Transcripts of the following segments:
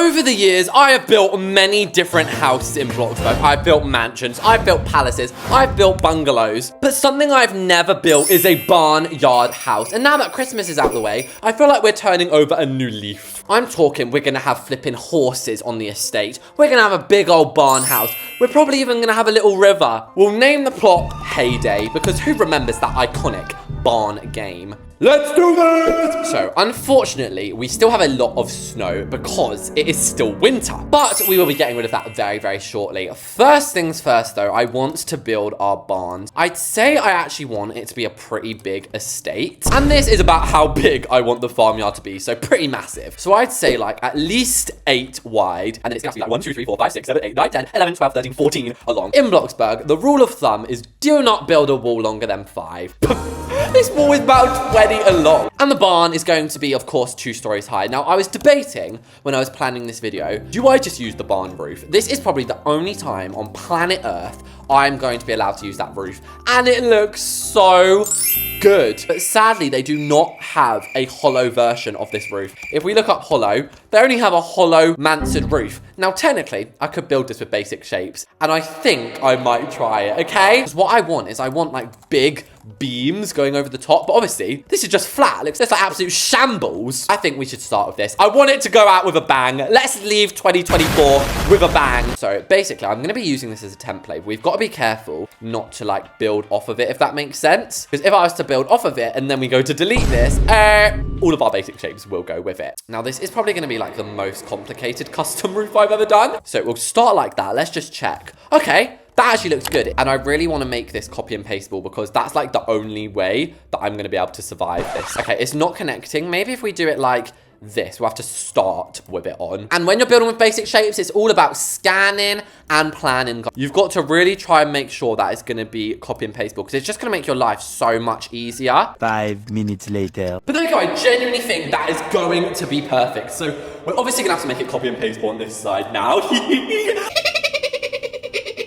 Over the years, I have built many different houses in Bloxburg. I've built mansions, I've built palaces, I've built bungalows. But something I've never built is a barnyard house. And now that Christmas is out of the way, I feel like we're turning over a new leaf. I'm talking we're gonna have flipping horses on the estate. We're gonna have a big old barn house. We're probably even gonna have a little river. We'll name the plot Heyday, because who remembers that iconic barn game? Let's do this! So, unfortunately, we still have a lot of snow because it is still winter. But we will be getting rid of that very, very shortly. First things first, though, I want to build our barns. I'd say I actually want it to be a pretty big estate. And this is about how big I want the farmyard to be, so pretty massive. So I'd say, like, at least 8 wide. And then it's going to be like 1, 2, 3, 4, 5, 6, 7, 8, 9, 10, 11, 12, 13, 14 along. In Bloxburg, the rule of thumb is do not build a wall longer than 5. This wall is about 20 along. And the barn is going to be, of course, 2 stories high. Now, I was debating when I was planning this video, do I just use the barn roof? This is probably the only time on planet Earth I'm going to be allowed to use that roof. And it looks so good. But sadly, they do not have a hollow version of this roof. If we look up hollow, they only have a hollow mansard roof. Now, technically, I could build this with basic shapes. And I think I might try it, okay? Because what I want is I want, like, big beams going over the top, but obviously this is just flat. It looks like absolute shambles. I think we should start with this. I want it to go out with a bang. Let's leave 2024 with a bang. So basically, I'm going to be using this as a template. We've got to be careful not to like build off of it, if that makes sense. Because if I was to build off of it and then we go to delete this, all of our basic shapes will go with it. Now this is probably going to be like the most complicated custom roof I've ever done. So we'll start like that. Let's just check. Okay. That actually looks good. And I really want to make this copy and pasteable because that's like the only way that I'm going to be able to survive this. Okay, it's not connecting. Maybe if we do it like this, we'll have to start with it on. And when you're building with basic shapes, it's all about scanning and planning. You've got to really try and make sure that it's going to be copy and pasteable because it's just going to make your life so much easier. 5 minutes later. But there we go. I genuinely think that is going to be perfect. So we're obviously going to have to make it copy and pasteable on this side now.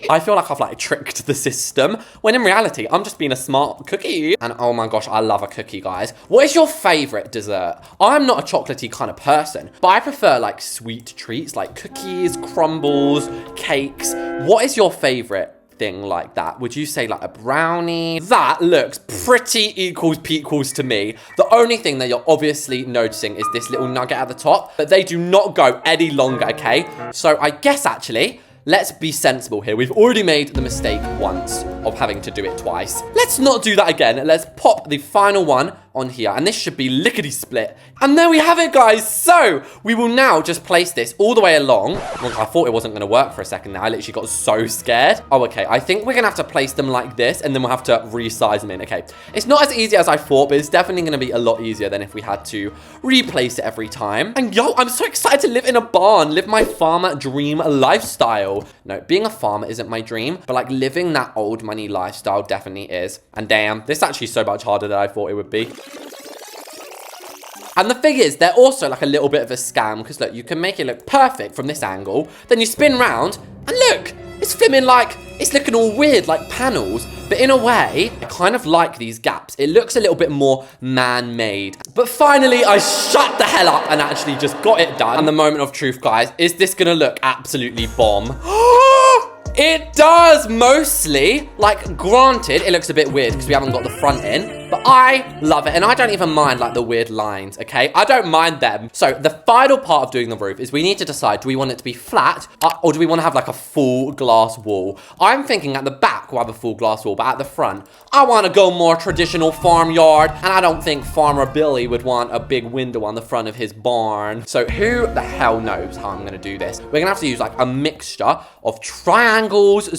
I feel like I've like tricked the system when in reality, I'm just being a smart cookie. And oh my gosh, I love a cookie, guys. What is your favorite dessert? I'm not a chocolatey kind of person, but I prefer like sweet treats like cookies, crumbles, cakes. What is your favorite thing like that? Would you say like a brownie? That looks pretty equals to me. The only thing that you're obviously noticing is this little nugget at the top, but they do not go any longer, okay? So I guess actually, let's be sensible here. We've already made the mistake once of having to do it twice. Let's not do that again. Let's pop the final one on here. And this should be lickety-split. And there we have it, guys. So we will now just place this all the way along. Well, I thought it wasn't going to work for a second now. I literally got so scared. Oh, okay. I think we're going to have to place them like this. And then we'll have to resize them in. Okay. It's not as easy as I thought, but it's definitely going to be a lot easier than if we had to replace it every time. And yo, I'm so excited to live in a barn. Live my farmer dream lifestyle. No, being a farmer isn't my dream, but like living that old money lifestyle definitely is. And damn, this is actually so much harder than I thought it would be. And the thing is, they're also like a little bit of a scam because look, you can make it look perfect from this angle. Then you spin round and look, it's flipping like, it's looking all weird like panels. But in a way, I kind of like these gaps. It looks a little bit more man-made. But finally, I shut the hell up and actually just got it done. And the moment of truth, guys, is this gonna look absolutely bomb? It does, mostly. Like, granted, it looks a bit weird because we haven't got the front in, but I love it. And I don't even mind, like, the weird lines, okay? I don't mind them. So, the final part of doing the roof is we need to decide, do we want it to be flat or do we want to have, like, a full glass wall? I'm thinking at the back we'll have a full glass wall, but at the front, I want to go more traditional farmyard. And I don't think Farmer Billy would want a big window on the front of his barn. So, who the hell knows how I'm going to do this? We're going to have to use, like, a mixture of triangles,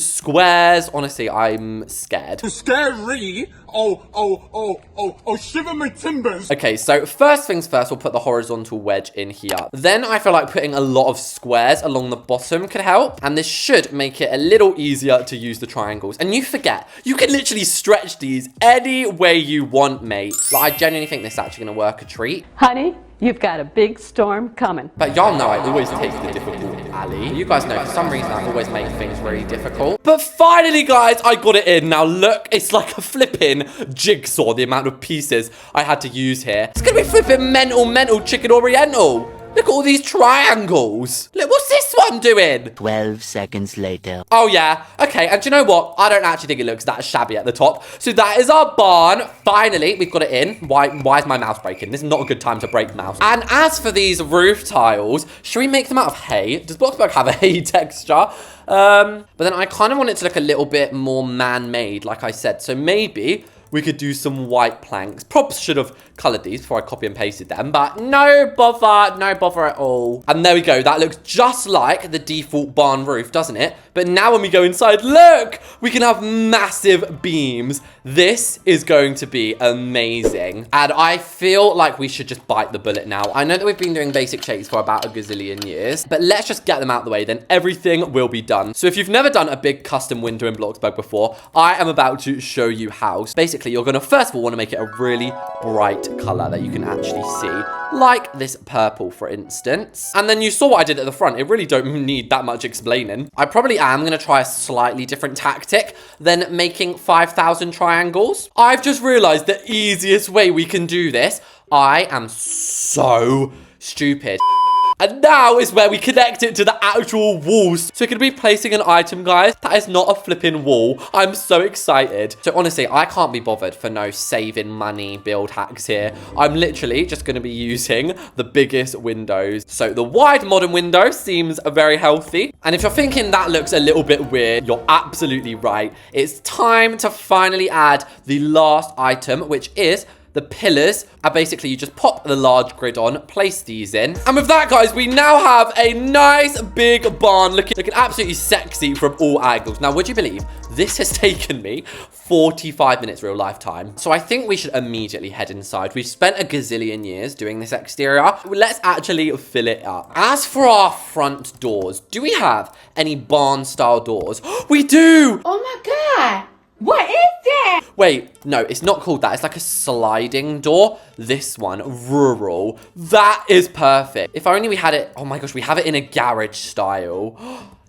squares. Honestly, I'm scared. Scary? Oh, shiver my timbers. Okay, so first things first, we'll put the horizontal wedge in here. Then I feel like putting a lot of squares along the bottom could help. And this should make it a little easier to use the triangles. And you forget, you can literally stretch these any way you want, mate. Like, I genuinely think this is actually gonna work a treat. Honey, you've got a big storm coming. But y'all know I always take the difficult alley. You guys know for some reason I always make things really difficult. But finally, guys, I got it in. Now look, it's like a flipping jigsaw, the amount of pieces I had to use here. It's gonna be flipping mental chicken oriental. Look at all these triangles. Look, what's this one doing? 12 seconds later. Oh, yeah. Okay, and do you know what? I don't actually think it looks that shabby at the top. So that is our barn. Finally, we've got it in. Why is my mouse breaking? This is not a good time to break mouse. And as for these roof tiles, should we make them out of hay? Does BLOXBURG have a hay texture? But then I kind of want it to look a little bit more man-made, like I said. So maybe we could do some white planks. Props should have coloured these before I copy and pasted them, but no bother at all. And there we go. That looks just like the default barn roof, doesn't it? But now when we go inside, look, we can have massive beams. This is going to be amazing. And I feel like we should just bite the bullet now. I know that we've been doing basic shapes for about a gazillion years, but let's just get them out of the way, then everything will be done. So if you've never done a big custom window in BLOXBURG before, I am about to show you how. Basically, you're going to first of all want to make it a really bright color that you can actually see, like this purple, for instance. And then you saw what I did at the front. It really don't need that much explaining. I probably am going to try a slightly different tactic than making 5,000 triangles. I've just realized the easiest way we can do this. I am so stupid. And now is where we connect it to the actual walls. So we're going to be placing an item, guys. That is not a flipping wall. I'm so excited. So honestly, I can't be bothered for no saving money build hacks here. I'm literally just going to be using the biggest windows. So the wide modern window seems very healthy. And if you're thinking that looks a little bit weird, you're absolutely right. It's time to finally add the last item, which is the pillars. Are basically, you just pop the large grid on, place these in. And with that, guys, we now have a nice big barn looking absolutely sexy from all angles. Now, would you believe this has taken me 45 minutes real life time? So I think we should immediately head inside. We've spent a gazillion years doing this exterior. Let's actually fill it up. As for our front doors, do we have any barn style doors? We do! Oh my God! What is that? Wait, no, it's not called that. It's like a sliding door. This one, rural. That is perfect. If only we had it. Oh my gosh, we have it in a garage style.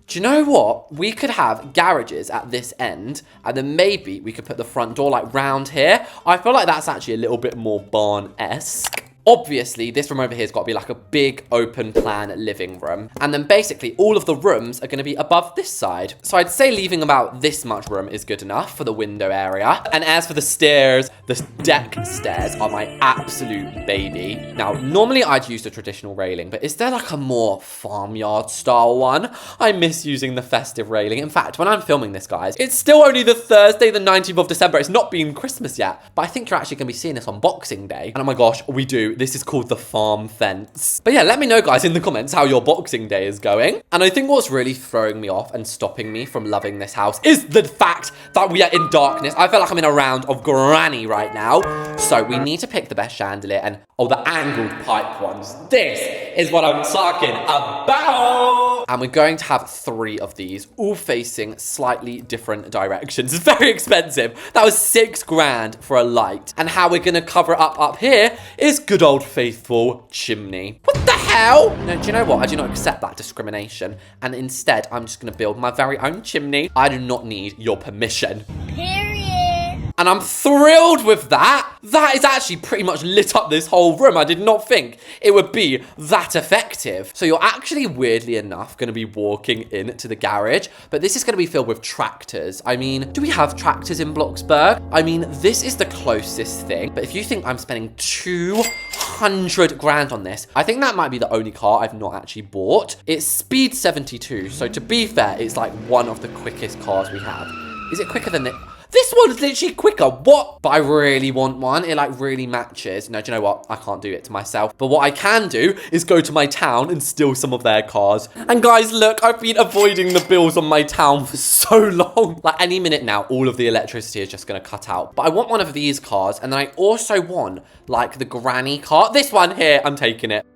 Do you know what? We could have garages at this end, and then maybe we could put the front door like round here. I feel like that's actually a little bit more barn-esque. Obviously, this room over here has got to be like a big open plan living room. And then basically all of the rooms are going to be above this side. So I'd say leaving about this much room is good enough for the window area. And as for the stairs, the deck stairs are my absolute baby. Now, normally I'd use the traditional railing, but is there like a more farmyard style one? I miss using the festive railing. In fact, when I'm filming this, guys, it's still only the Thursday, the 19th of December. It's not been Christmas yet, but I think you're actually going to be seeing this on Boxing Day. And oh my gosh, we do. This is called the farm fence. But yeah, let me know, guys, in the comments how your Boxing Day is going. And I think what's really throwing me off and stopping me from loving this house is the fact that we are in darkness. I feel like I'm in a round of granny right now. So we need to pick the best chandelier and, oh, the angled pipe ones. This is what I'm talking about. And we're going to have 3 of these, all facing slightly different directions. It's very expensive. That was $6 grand for a light. And how we're going to cover it up here is good old faithful chimney. What the hell? No, do you know what? I do not accept that discrimination. And instead, I'm just going to build my very own chimney. I do not need your permission. And I'm thrilled with that. That is actually pretty much lit up this whole room. I did not think it would be that effective. So you're actually, weirdly enough, going to be walking into the garage. But this is going to be filled with tractors. I mean, do we have tractors in BLOXBURG? I mean, this is the closest thing. But if you think I'm spending 200 grand on this, I think that might be the only car I've not actually bought. It's speed 72. So to be fair, it's like one of the quickest cars we have. Is it quicker than it? This one's literally quicker. What? But I really want one. It like really matches. No, do you know what? I can't do it to myself. But what I can do is go to my town and steal some of their cars. And guys, look, I've been avoiding the bills on my town for so long. Like any minute now, all of the electricity is just going to cut out. But I want one of these cars. And then I also want like the granny car. This one here, I'm taking it.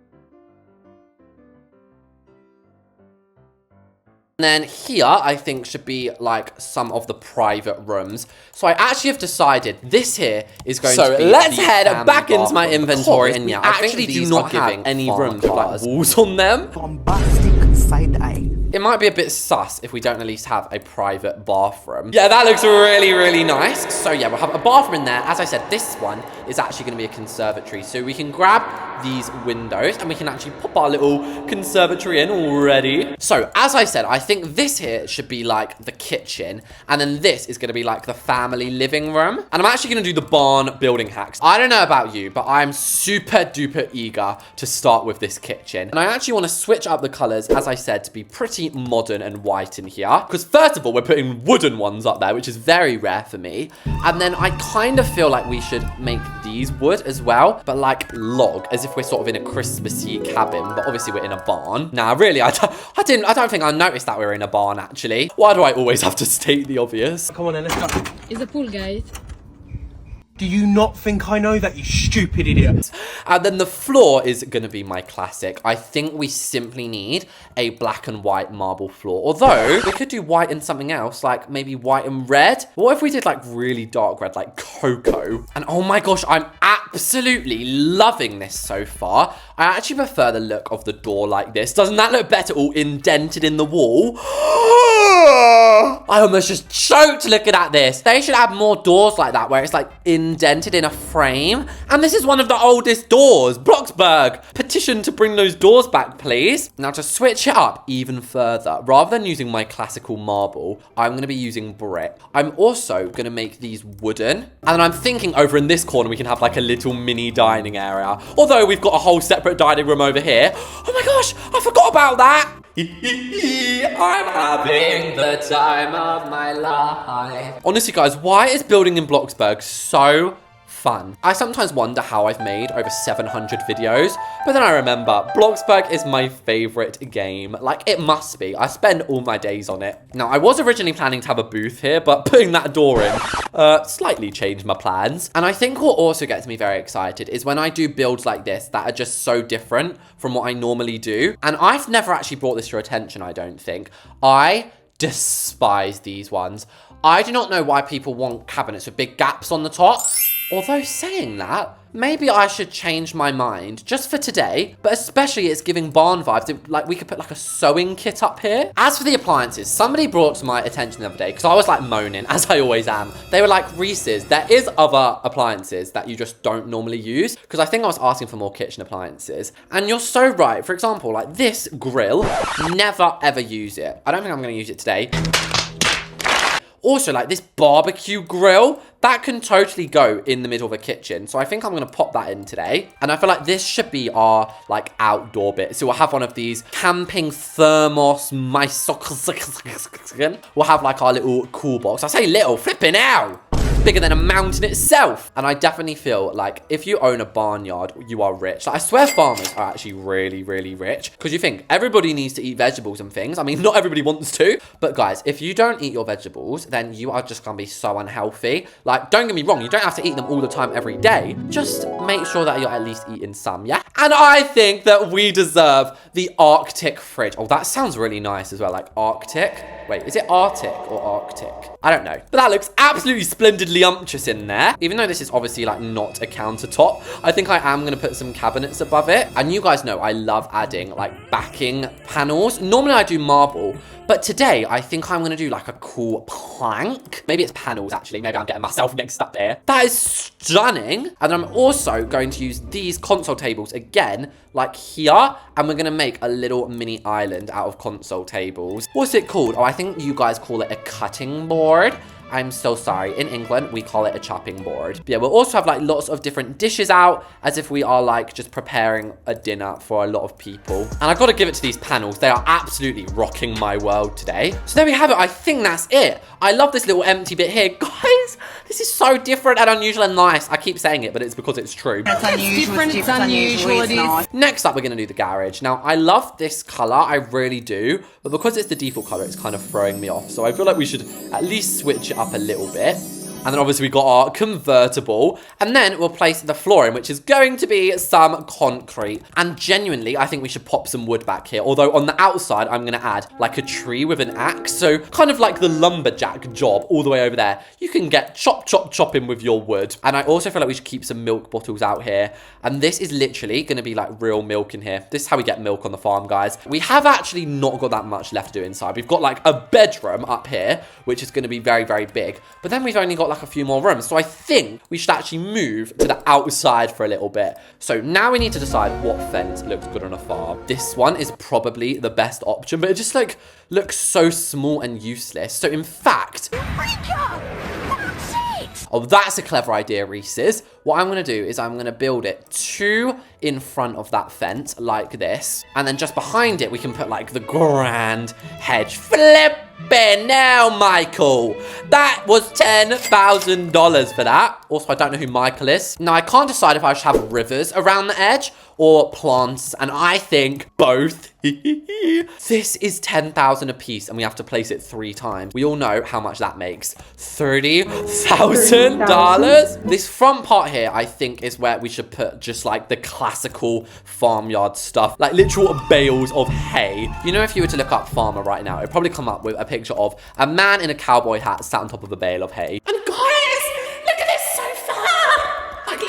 And then here, I think, should be like some of the private rooms. So I actually have decided this here is going to be. So let's head back into my inventory. And yeah, I actually do not have any rooms with like walls on them. Bombastic side eye. It might be a bit sus if we don't at least have a private bathroom. Yeah, that looks really, really nice. So yeah, we'll have a bathroom in there. As I said, this one is actually going to be a conservatory. So we can grab these windows and we can actually pop our little conservatory in already. So as I said, I think this here should be like the kitchen. And then this is going to be like the family living room. And I'm actually going to do the barn building hacks. I don't know about you, but I'm super duper eager to start with this kitchen. And I actually want to switch up the colors, as I said, to be pretty modern and white in here. Because first of all, we're putting wooden ones up there, which is very rare for me. And then I kind of feel like we should make these wood as well, but like log, as if we're sort of in a Christmassy cabin, but obviously we're in a barn. Nah, really, I don't think I noticed that we were in a barn, actually. Why do I always have to state the obvious? Come on then, let's go. It's a pool, guys. Do you not think I know that, you stupid idiot? And then the floor is going to be my classic. I think we simply need a black and white marble floor. Although, we could do white and something else, like maybe white and red. What if we did like really dark red, like cocoa? And oh my gosh, I'm absolutely loving this so far. I actually prefer the look of the door like this. Doesn't that look better all indented in the wall? I almost just choked looking at this. They should have more doors like that where it's like indented in a frame. And this is one of the oldest doors. BLOXBURG, petition to bring those doors back, please. Now to switch it up even further, rather than using my classical marble, I'm going to be using brick. I'm also going to make these wooden. And then I'm thinking over in this corner, we can have like a little mini dining area. Although we've got a whole separate dining room over here. Oh my gosh, I forgot about that. I'm having the time of my life. Honestly, guys, why is building in BLOXBURG so fun? I sometimes wonder how I've made over 700 videos, but then I remember BLOXBURG is my favorite game. Like, it must be. I spend all my days on it. Now, I was originally planning to have a booth here, but putting that door in slightly changed my plans. And I think what also gets me very excited is when I do builds like this that are just so different from what I normally do. And I've never actually brought this to your attention, I don't think. I despise these ones. I do not know why people want cabinets with big gaps on the top. Although saying that, maybe I should change my mind just for today, but especially it's giving barn vibes. Like we could put like a sewing kit up here. As for the appliances, somebody brought to my attention the other day, because I was like moaning, as I always am. They were like, Reese's, there is other appliances that you just don't normally use, because I think I was asking for more kitchen appliances. And you're so right. For example, like this grill, never ever use it. I don't think I'm going to use it today. Also, like this barbecue grill, that can totally go in the middle of a kitchen. So I think I'm going to pop that in today. And I feel like this should be our like outdoor bit. So we'll have one of these camping thermos We'll have like our little cool box. I say little, flipping out. Bigger than a mountain itself. And I definitely feel like if you own a barnyard, you are rich. Like, I swear farmers are actually really, really rich. Because you think everybody needs to eat vegetables and things. I mean, not everybody wants to. But guys, if you don't eat your vegetables, then you are just going to be so unhealthy. Like, don't get me wrong. You don't have to eat them all the time every day. Just make sure that you're at least eating some, yeah? And I think that we deserve the Arctic fridge. Oh, that sounds really nice as well. Like Arctic. Wait, is it Arctic or Arctic? I don't know. But that looks absolutely splendidly umptious in there. Even though this is obviously like not a countertop, I think I am going to put some cabinets above it. And you guys know I love adding like backing panels. Normally I do marble, but today I think I'm going to do like a cool plank. Maybe it's panels actually. Maybe I'm getting myself mixed up here. That is stunning. And I'm also going to use these console tables again, like here. And we're going to make a little mini island out of console tables. What's it called? Oh, I think you guys call it a cutting board. I'm so sorry. In England, we call it a chopping board. But yeah, we'll also have like lots of different dishes out as if we are like just preparing a dinner for a lot of people. And I've got to give it to these panels. They are absolutely rocking my world today. So there we have it. I think that's it. I love this little empty bit here. Guys, this is so different and unusual and nice. I keep saying it, but it's because it's true. It's unusual, it's unusual, it's nice. Next up, we're going to do the garage. Now, I love this color. I really do. But because it's the default color, it's kind of throwing me off. So I feel like we should at least switch it up a little bit. And then obviously we got our convertible. And then we'll place the flooring, which is going to be some concrete. And genuinely, I think we should pop some wood back here. Although on the outside, I'm going to add like a tree with an axe. So kind of like the lumberjack job all the way over there. You can get chopping with your wood. And I also feel like we should keep some milk bottles out here. And this is literally going to be like real milk in here. This is how we get milk on the farm, guys. We have actually not got that much left to do inside. We've got like a bedroom up here, which is going to be very, very big. But then we've only got like a few more rooms. So I think we should actually move to the outside for a little bit. So now we need to decide what fence looks good on a farm. This one is probably the best option, but it just like looks so small and useless. So in fact... Oh, that's a clever idea, Reese's. What I'm going to do is I'm going to build it 2 in front of that fence like this. And then just behind it, we can put like the grand hedge. Flipping now, Michael. That was $10,000 for that. Also, I don't know who Michael is. Now, I can't decide if I should have rivers around the edge or plants. And I think both. This is $10,000 a piece and we have to place it 3 times. We all know how much that makes. $30,000. This front part here, I think, is where we should put just like the classical farmyard stuff, like literal bales of hay. You know, if you were to look up farmer right now, it'd probably come up with a picture of a man in a cowboy hat sat on top of a bale of hay. And guys, look at this sofa. Like,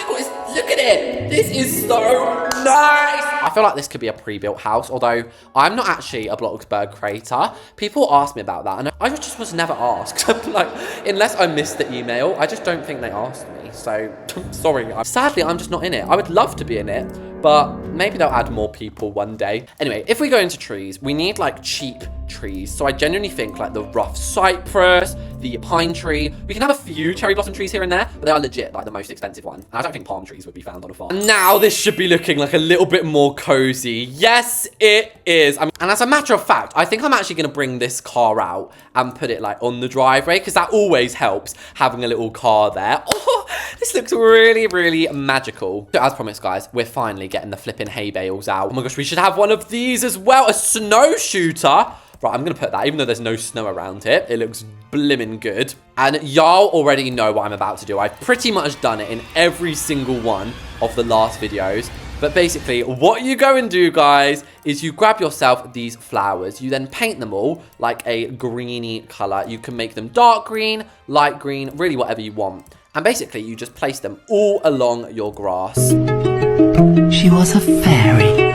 look at it. This is so nice. I feel like this could be a pre-built house, although I'm not actually a Bloxburg creator. People ask me about that, and I just was never asked. Like, unless I missed the email, I just don't think they asked me. So, sorry. Sadly, I'm just not in it. I would love to be in it, but maybe they'll add more people one day. Anyway, if we go into trees, we need like cheap trees. So I genuinely think like the rough cypress, the pine tree. We can have a few cherry blossom trees here and there, but they are legit like the most expensive one. And I don't think palm trees would be found on a farm. And now this should be looking like a little bit more cozy. Yes, it is. And as a matter of fact, I think I'm actually going to bring this car out and put it like on the driveway, because that always helps having a little car there. Oh, this looks really, really magical. So as promised, guys, we're finally getting the flipping hay bales out. Oh my gosh, we should have one of these as well. A snow shooter. Right, I'm going to put that, even though there's no snow around it. It looks blimmin' good. And y'all already know what I'm about to do. I've pretty much done it in every single one of the last videos. But basically, what you go and do, guys, is you grab yourself these flowers. You then paint them all like a greeny color. You can make them dark green, light green, really whatever you want. And basically, you just place them all along your grass. She was a fairy.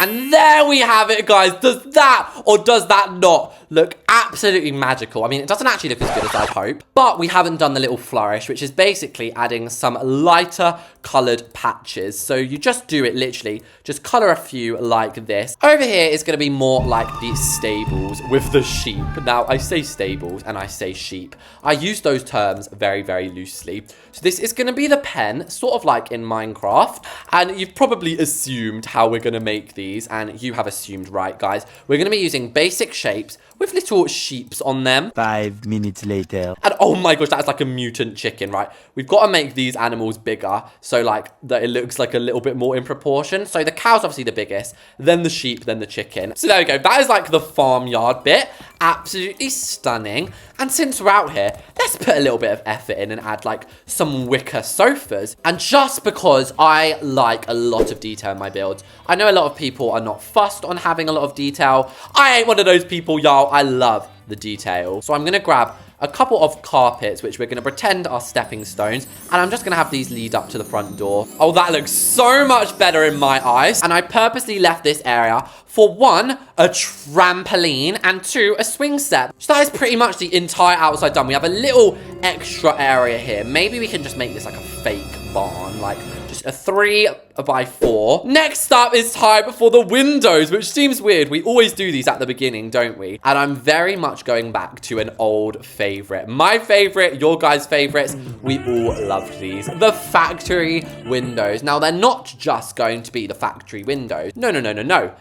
And there we have it, guys. Does that or does that not look absolutely magical? I mean, it doesn't actually look as good as I'd hope, but we haven't done the little flourish, which is basically adding some lighter colored patches. So you just do it literally, just color a few like this. Over here is going to be more like the stables with the sheep. Now, I say stables and I say sheep. I use those terms very, very loosely. So this is going to be the pen, sort of like in Minecraft. And you've probably assumed how we're going to make these, and you have assumed right, guys. We're going to be using basic shapes with little sheeps on them. 5 minutes later. And oh my gosh, that's like a mutant chicken, right? We've got to make these animals bigger, so like that it looks like a little bit more in proportion. So the cow's obviously the biggest, then the sheep, then the chicken. So there we go. That is like the farmyard bit. Absolutely stunning. And since we're out here, let's put a little bit of effort in and add like some wicker sofas. And just because I like a lot of detail in my builds, I know a lot of people are not fussed on having a lot of detail. I ain't one of those people, y'all. I love the detail. So I'm going to grab a couple of carpets, which we're going to pretend are stepping stones. And I'm just going to have these lead up to the front door. Oh, that looks so much better in my eyes. And I purposely left this area for 1, a trampoline, and 2, a swing set. So that is pretty much the entire outside done. We have a little extra area here. Maybe we can just make this like a fake barn, like just a 3x4. Next up is time for the windows, which seems weird. We always do these at the beginning, don't we? And I'm very much going back to an old favorite. My favorite, your guys' favorites. We all loved these. The factory windows. Now, they're not just going to be the factory windows. No, no, no, no, no.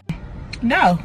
No.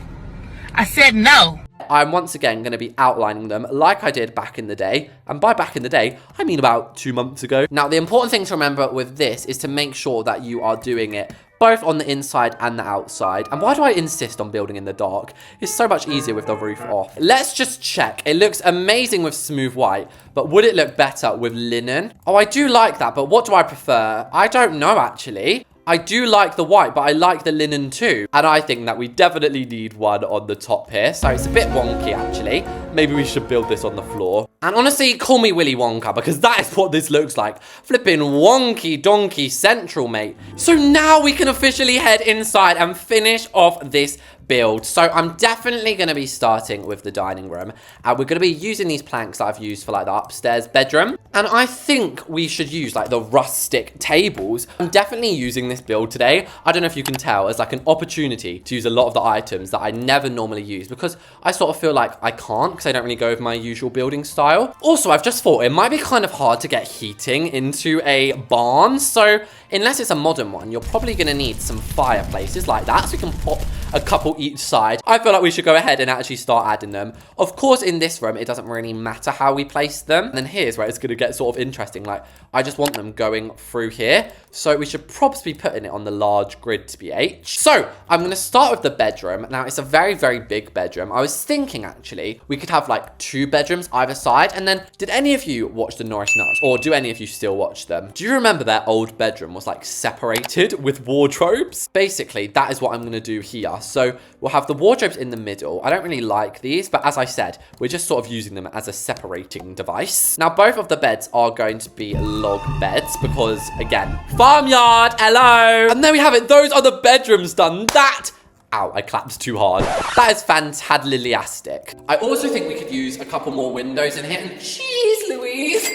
I said no. I'm once again going to be outlining them like I did back in the day. And by back in the day, I mean about 2 months ago. Now, the important thing to remember with this is to make sure that you are doing it both on the inside and the outside. And why do I insist on building in the dark? It's so much easier with the roof off. Let's just check. It looks amazing with smooth white, but would it look better with linen? Oh, I do like that, but what do I prefer? I don't know, actually. I do like the white, but I like the linen too. And I think that we definitely need one on the top here. So it's a bit wonky, actually. Maybe we should build this on the floor. And honestly, call me Willy Wonka, because that is what this looks like. Flipping wonky donkey central, mate. So now we can officially head inside and finish off this build. So I'm definitely going to be starting with the dining room. And we're going to be using these planks that I've used for like the upstairs bedroom. And I think we should use like the rustic tables. I'm definitely using this build today. I don't know if you can tell, as like an opportunity to use a lot of the items that I never normally use, because I sort of feel like I can't, because I don't really go with my usual building style. Also, I've just thought it might be kind of hard to get heating into a barn. So unless it's a modern one, you're probably going to need some fireplaces like that, so we can pop a couple each side. I feel like we should go ahead and actually start adding them. Of course, in this room, it doesn't really matter how we place them. And then here's where it's going to get sort of interesting. Like, I just want them going through here. So we should probably be putting it on the large grid to be H. So I'm going to start with the bedroom. Now, it's a very, very big bedroom. I was thinking, actually, we could have like 2 bedrooms either side. And then, did any of you watch the Norris Nuts? Or do any of you still watch them? Do you remember their old bedroom was like separated with wardrobes? Basically, that is what I'm going to do here. So we'll have the wardrobes in the middle. I don't really like these, but as I said, we're just sort of using them as a separating device. Now, both of the beds are going to be log beds because, again, farmyard, hello. And there we have it. Those are the bedrooms done. That... Ow, I clapped too hard. That is fantastic. I also think we could use a couple more windows in here. And jeez Louise,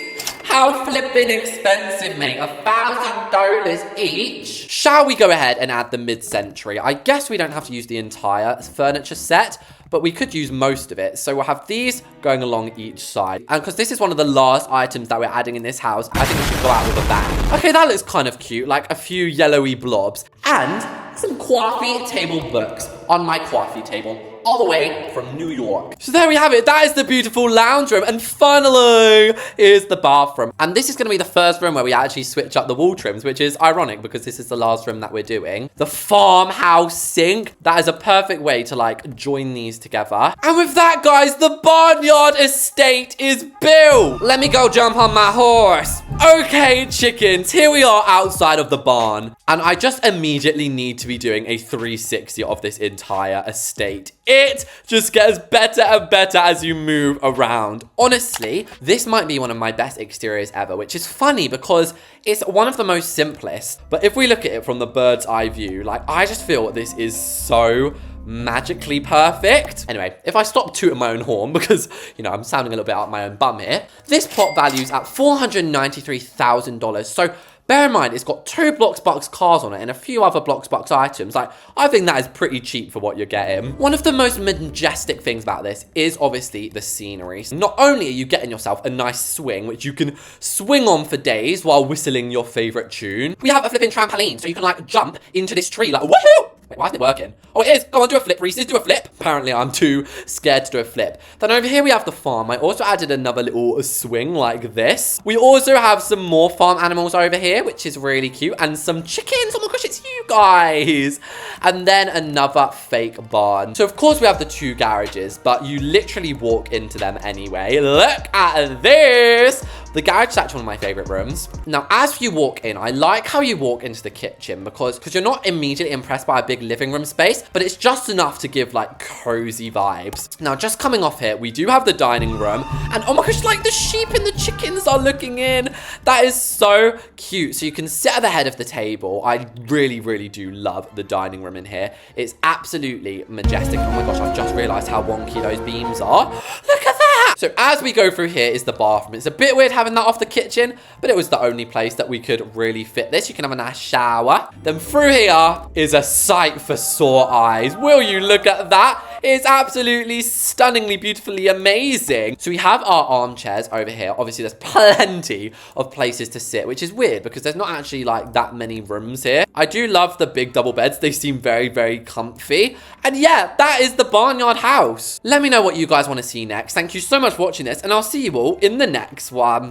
how flipping expensive, mate. $1,000 each. Shall we go ahead and add the mid-century? I guess we don't have to use the entire furniture set, but we could use most of it. So we'll have these going along each side. And because this is one of the last items that we're adding in this house, I think we should go out with a bang. Okay, that looks kind of cute, like a few yellowy blobs. And some coffee table books on my coffee table, all the way from New York. So there we have it. That is the beautiful lounge room. And finally, is the bathroom. And this is going to be the first room where we actually switch up the wall trims, which is ironic because this is the last room that we're doing. The farmhouse sink. That is a perfect way to like join these together. And with that, guys, the barnyard estate is built. Let me go jump on my horse. Okay, chickens, here we are outside of the barn. And I just immediately need to be doing a 360 of this entire estate. It just gets better and better as you move around. Honestly, this might be one of my best exteriors ever, which is funny because it's one of the most simplest. But if we look at it from the bird's eye view, like, I just feel this is so magically perfect. Anyway, if I stop tooting my own horn because, you know, I'm sounding a little bit out my own bum here, this plot values at $493,000. So bear in mind, it's got 2 BLOXBURG cars on it and a few other BLOXBURG items. Like, I think that is pretty cheap for what you're getting. One of the most majestic things about this is obviously the scenery. So not only are you getting yourself a nice swing, which you can swing on for days while whistling your favorite tune, we have a flipping trampoline, so you can like jump into this tree like, woohoo! Wait, why isn't it working? Oh, it is. Go on, do a flip, Reese's. Do a flip. Apparently, I'm too scared to do a flip. Then over here, we have the farm. I also added another little swing like this. We also have some more farm animals over here, which is really cute. And some chickens. Oh my gosh, it's you guys. And then another fake barn. So, of course, we have the 2 garages, but you literally walk into them anyway. Look at this. The garage is actually one of my favorite rooms. Now, as you walk in, I like how you walk into the kitchen because you're not immediately impressed by a big living room space, but it's just enough to give like cozy vibes. Now, just coming off here, we do have the dining room, and oh my gosh, like the sheep and the chickens are looking in. That is so cute. So you can sit at the head of the table. I really, really do love the dining room in here. It's absolutely majestic. Oh my gosh, I've just realized how wonky those beams are. Look at that. So as we go through here is the bathroom. It's a bit weird having that off the kitchen, but it was the only place that we could really fit this. You can have a nice shower. Then through here is a sight for sore eyes. Will you look at that? It's absolutely stunningly, beautifully amazing. So we have our armchairs over here. Obviously, there's plenty of places to sit, which is weird because there's not actually like that many rooms here. I do love the big double beds. They seem very, very comfy. And yeah, that is the Barnyard house. Let me know what you guys want to see next. Thank you so much for watching this, and I'll see you all in the next one.